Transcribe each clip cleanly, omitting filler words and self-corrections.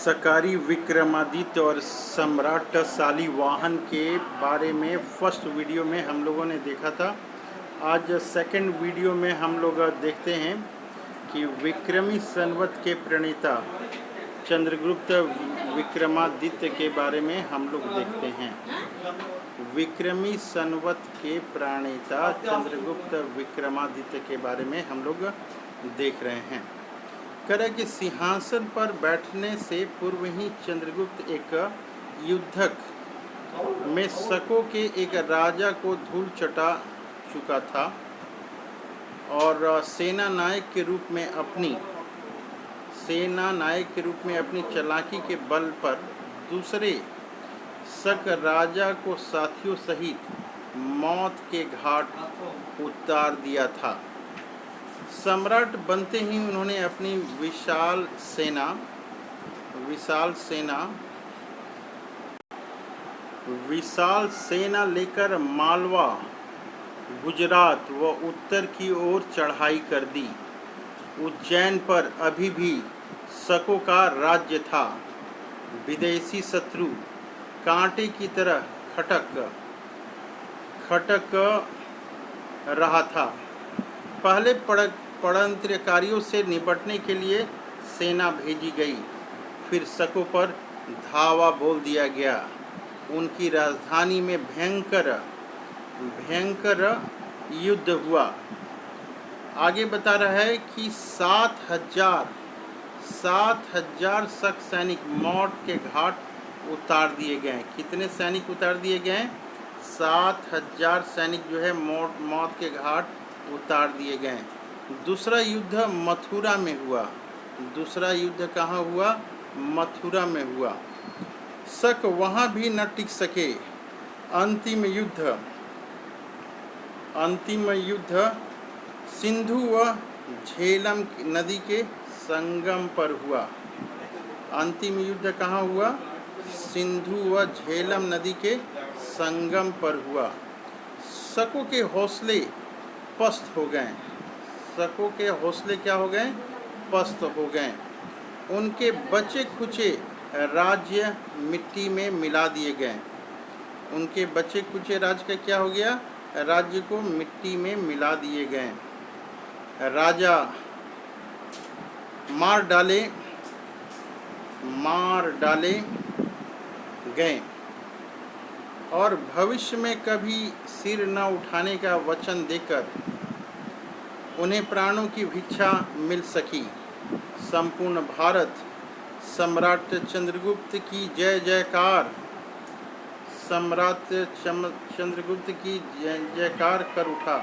सकारी विक्रमादित्य और सम्राट शालिवाहन के बारे में फर्स्ट वीडियो में हम लोगों ने देखा था। आज सेकंड वीडियो में हम लोग देखते हैं कि विक्रमी संवत के प्रणेता चंद्रगुप्त विक्रमादित्य के बारे में हम लोग देखते हैं। विक्रमी संवत के प्रणेता चंद्रगुप्त विक्रमादित्य के बारे में हम लोग देख रहे हैं। कह कि सिंहासन पर बैठने से पूर्व ही चंद्रगुप्त एक युद्धक में शकों के एक राजा को धूल चटा चुका था और सेना नायक के रूप में अपनी चालाकी के बल पर दूसरे शक राजा को साथियों सहित मौत के घाट उतार दिया था। सम्राट बनते ही उन्होंने अपनी विशाल सेना लेकर मालवा, गुजरात व उत्तर की ओर चढ़ाई कर दी। उज्जैन पर अभी भी शकों का राज्य था। विदेशी शत्रु कांटे की तरह खटक रहा था। पहले षड्यंत्रकारियों से निपटने के लिए सेना भेजी गई, फिर शकों पर धावा बोल दिया गया। उनकी राजधानी में भयंकर युद्ध हुआ। आगे बता रहा है कि 7,000 शक सैनिक मौत के घाट उतार दिए गए। कितने सैनिक उतार दिए गए? 7,000 सैनिक जो है मौत के घाट उतार दिए गए। दूसरा युद्ध मथुरा में हुआ। दूसरा युद्ध कहाँ हुआ? मथुरा में हुआ। शक वहाँ भी न टिक सके। अंतिम युद्ध सिंधु व झेलम नदी के संगम पर हुआ। अंतिम युद्ध कहाँ हुआ? सिंधु व झेलम नदी के संगम पर हुआ। शकों के हौसले पस्त हो गए। शकों के हौसले क्या हो गए? पस्त हो गए। उनके बचे खुचे राज्य मिट्टी में मिला दिए गए। उनके बचे खुचे राज्य का क्या हो गया? राज्य को मिट्टी में मिला दिए गए। राजा मार डाले गए और भविष्य में कभी सिर न उठाने का वचन देकर उन्हें प्राणों की भिक्षा मिल सकी। संपूर्ण भारत सम्राट चंद्रगुप्त की जय जयकार चंद्रगुप्त की जय जयकार कर उठा।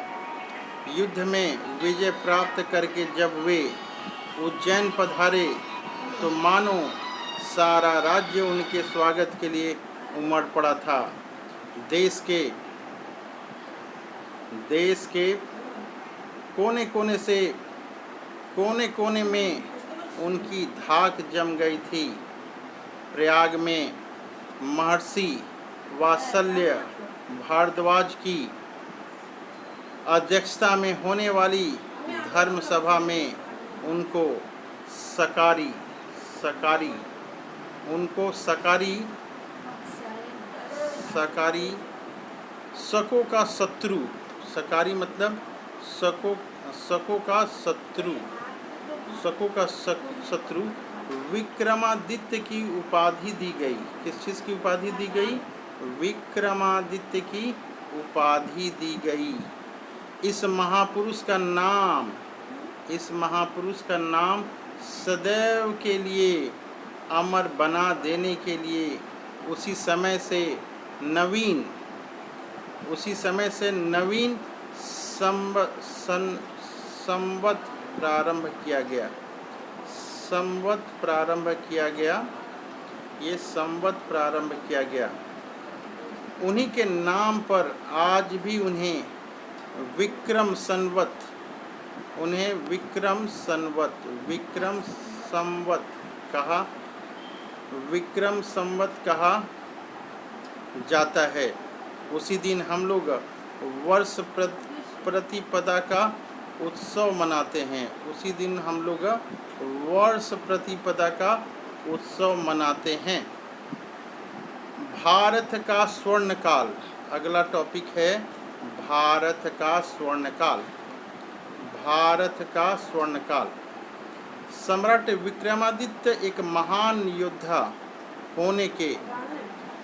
युद्ध में विजय प्राप्त करके जब वे उज्जैन पधारे तो मानो सारा राज्य उनके स्वागत के लिए उमड़ पड़ा था। देश के कोने कोने में उनकी धाक जम गई थी। प्रयाग में महर्षि वात्सल्य भारद्वाज की अध्यक्षता में होने वाली धर्म सभा में उनको शकों का शत्रु, सकारी मतलब शकों का शत्रु विक्रमादित्य की उपाधि दी गई। किस चीज़ की उपाधि दी गई? विक्रमादित्य की उपाधि दी गई। इस महापुरुष का नाम सदैव के लिए अमर बना देने के लिए उसी समय से नवीन संवत प्रारंभ किया गया। ये संवत प्रारंभ किया गया। उन्हीं के नाम पर आज भी उन्हें विक्रम संवत कहा जाता है। उसी दिन हम लोग वर्ष प्रतिपदा का उत्सव मनाते हैं। उसी दिन हम लोग वर्ष प्रतिपदा का उत्सव मनाते हैं। भारत का स्वर्णकाल, अगला टॉपिक है भारत का स्वर्णकाल। भारत का स्वर्णकाल। सम्राट विक्रमादित्य एक महान योद्धा होने के,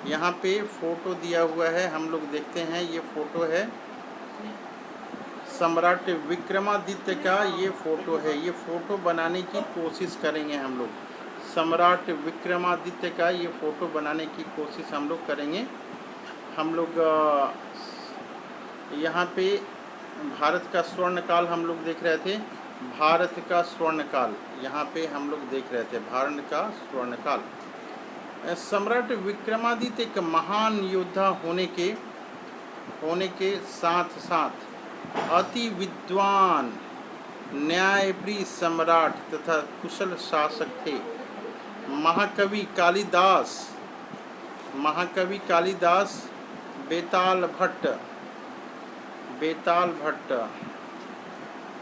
यहाँ पे फोटो दिया हुआ है, हम लोग देखते हैं, ये फोटो है सम्राट विक्रमादित्य का, ये फोटो है। ये फोटो बनाने की कोशिश करेंगे हम लोग। सम्राट विक्रमादित्य का ये फोटो बनाने की कोशिश हम लोग करेंगे। हम लोग यहाँ पे भारत का स्वर्णकाल हम लोग देख रहे थे। भारत का स्वर्णकाल यहाँ पे हम लोग देख रहे थे, भारत का स्वर्णकाल। सम्राट विक्रमादित्य एक महान योद्धा होने के साथ साथ अति विद्वान, न्यायप्रिय सम्राट तथा कुशल शासक थे। महाकवि कालिदास, बेताल भट्ट,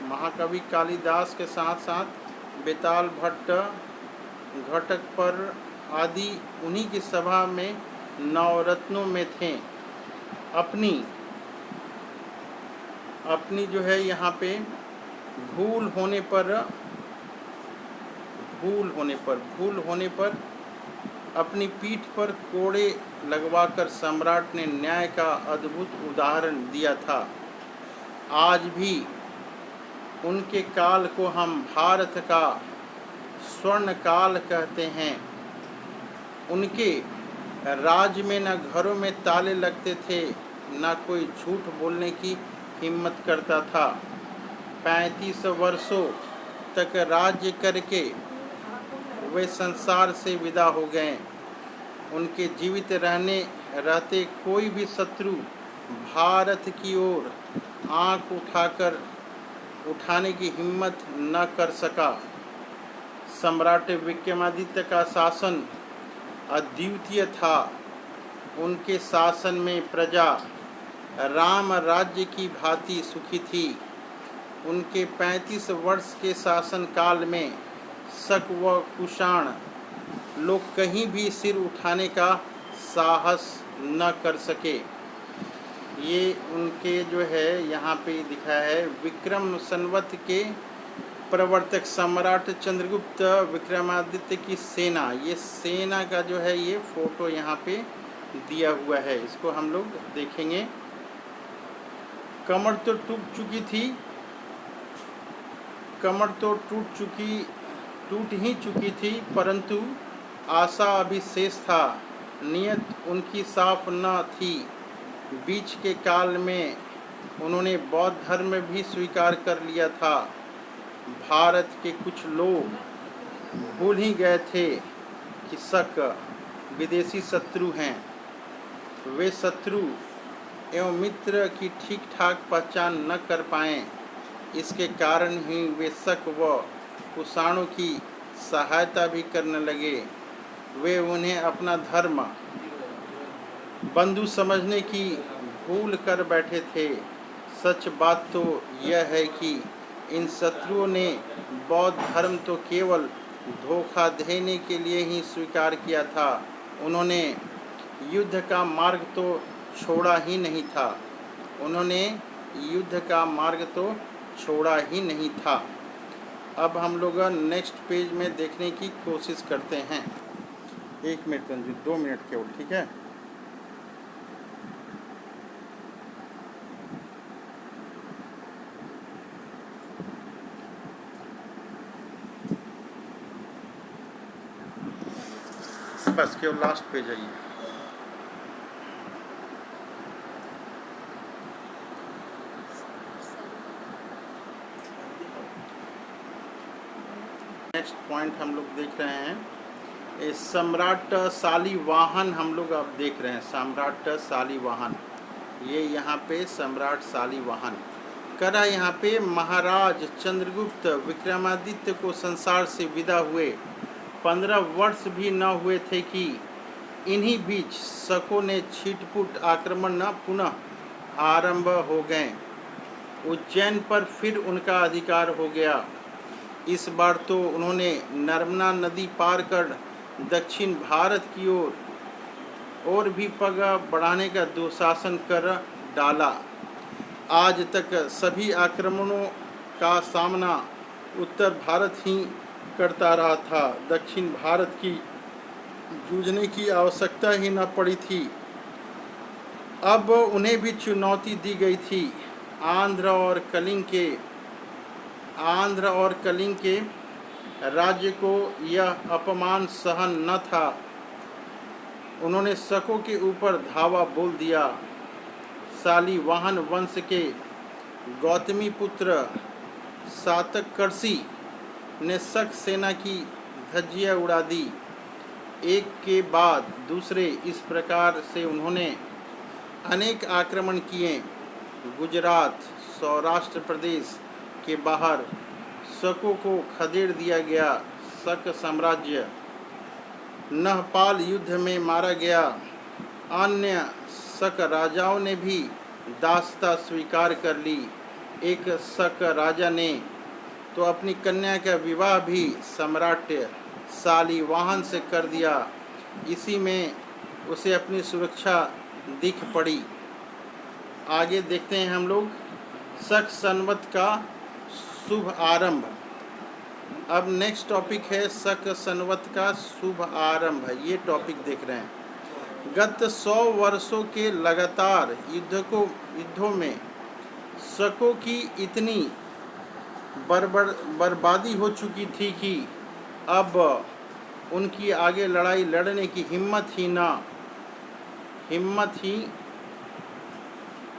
महाकवि कालिदास के साथ साथ बेताल भट्ट, घटकपर आदि उन्हीं की सभा में नवरत्नों में थे। अपनी जो है यहाँ पे भूल होने पर अपनी पीठ पर कोड़े लगवाकर सम्राट ने न्याय का अद्भुत उदाहरण दिया था। आज भी उनके काल को हम भारत का स्वर्ण काल कहते हैं। उनके राज में न घरों में ताले लगते थे, न कोई झूठ बोलने की हिम्मत करता था। 35 वर्षों तक राज्य करके वे संसार से विदा हो गए। उनके जीवित रहते कोई भी शत्रु भारत की ओर आंख उठाने की हिम्मत न कर सका। सम्राट विक्रमादित्य का शासन अद्वितीय था। उनके शासन में प्रजा राम राज्य की भांति सुखी थी। उनके 35 वर्ष के शासन काल में शक व कुषाण लोग कहीं भी सिर उठाने का साहस न कर सके। ये उनके जो है यहाँ पे दिखा है विक्रम संवत के प्रवर्तक सम्राट चंद्रगुप्त विक्रमादित्य की सेना। ये सेना का जो है ये फोटो यहाँ पे दिया हुआ है, इसको हम लोग देखेंगे। कमर तो टूट ही चुकी थी, परंतु आशा अभी शेष था। नियत उनकी साफ न थी। बीच के काल में उन्होंने बौद्ध धर्म भी स्वीकार कर लिया था। भारत के कुछ लोग भूल ही गए थे कि शक विदेशी शत्रु हैं। वे शत्रु एवं मित्र की ठीक ठाक पहचान न कर पाएं। इसके कारण ही वे शक व कुषाणों की सहायता भी करने लगे। वे उन्हें अपना धर्म बंधु समझने की भूल कर बैठे थे। सच बात तो यह है कि इन शत्रुओं ने बौद्ध धर्म तो केवल धोखा देने के लिए ही स्वीकार किया था। उन्होंने युद्ध का मार्ग तो छोड़ा ही नहीं था। अब हम लोग नेक्स्ट पेज में देखने की कोशिश करते हैं। 1 मिनट रंजू, 2 मिनट केवल, ठीक है। बस केवल लास्ट पेज है ये। नेक्स्ट पॉइंट हम लोग देख रहे हैं सम्राट शालिवाहन। हम लोग अब देख रहे हैं सम्राट शालिवाहन। ये यहाँ पे सम्राट शालिवाहन करा। यहाँ पे महाराज चंद्रगुप्त विक्रमादित्य को संसार से विदा हुए 15 वर्ष भी न हुए थे कि इन्हीं बीच शकों ने छिटपुट आक्रमण न पुनः आरंभ हो गए। उज्जैन पर फिर उनका अधिकार हो गया। इस बार तो उन्होंने नर्मदा नदी पार कर दक्षिण भारत की ओर और भी पग बढ़ाने का दुशासन कर डाला। आज तक सभी आक्रमणों का सामना उत्तर भारत ही करता रहा था। दक्षिण भारत की जूझने की आवश्यकता ही न पड़ी थी। अब उन्हें भी चुनौती दी गई थी। आंध्र और कलिंग के राज्य को यह अपमान सहन न था। उन्होंने शकों के ऊपर धावा बोल दिया। शालिवाहन वंश के गौतमी पुत्र सातकर्षि ने शक सेना की धज्जियां उड़ा दी। एक के बाद दूसरे इस प्रकार से उन्होंने अनेक आक्रमण किए। गुजरात, सौराष्ट्र प्रदेश के बाहर शकों को खदेड़ दिया गया। शक साम्राज्य नहपाल युद्ध में मारा गया। अन्य शक राजाओं ने भी दासता स्वीकार कर ली। एक शक राजा ने तो अपनी कन्या का विवाह भी सम्राट शालिवाहन से कर दिया। इसी में उसे अपनी सुरक्षा दिख पड़ी। आगे देखते हैं हम लोग शक संवत का शुभ आरंभ। अब नेक्स्ट टॉपिक है शक संवत का शुभ आरंभ। ये टॉपिक देख रहे हैं। गत 100 वर्षों के लगातार युद्धों में शकों की इतनी बर्बादी हो चुकी थी कि अब उनकी आगे लड़ाई लड़ने की हिम्मत ही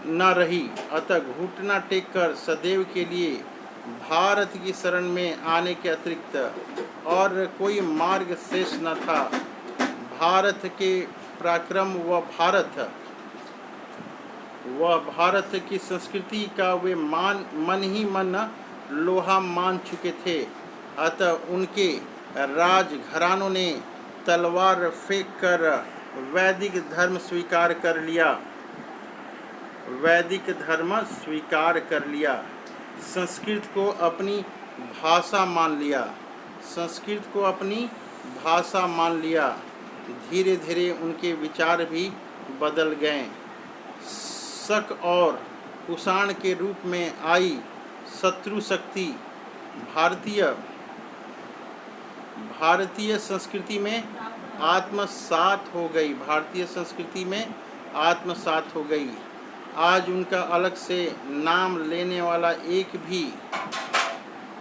न रही। अतः घुटना टेककर सदैव के लिए भारत की शरण में आने के अतिरिक्त और कोई मार्ग शेष न था। भारत के पराक्रम व भारत की संस्कृति का वे मन ही मन लोहा मान चुके थे। अतः उनके राजघरानों ने तलवार फेंक कर वैदिक धर्म स्वीकार कर लिया। संस्कृत को अपनी भाषा मान लिया। धीरे धीरे उनके विचार भी बदल गए। शक और कुषाण के रूप में आई शत्रु शक्ति भारतीय संस्कृति में आत्मसात हो गई। आज उनका अलग से नाम लेने वाला एक भी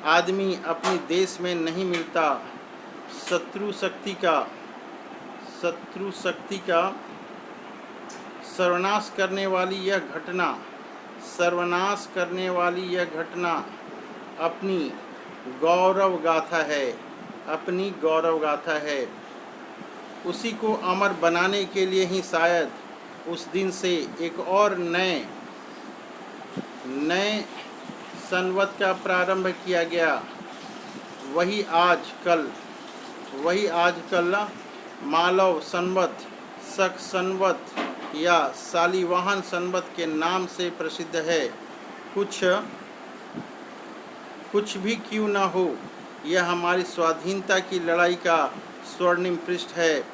आदमी अपने देश में नहीं मिलता। शत्रु शक्ति का सर्वनाश करने वाली यह घटना अपनी गौरव गाथा है। उसी को अमर बनाने के लिए ही शायद उस दिन से एक और नए संवत का प्रारंभ किया गया। वही आजकल मालव संवत, शक संवत या शालिवाहन संवत के नाम से प्रसिद्ध है। कुछ भी क्यों न हो, यह हमारी स्वाधीनता की लड़ाई का स्वर्णिम पृष्ठ है।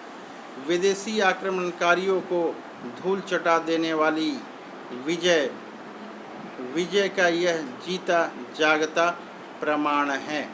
विदेशी आक्रमणकारियों को धूल चटा देने वाली विजय का यह जीता जागता प्रमाण है।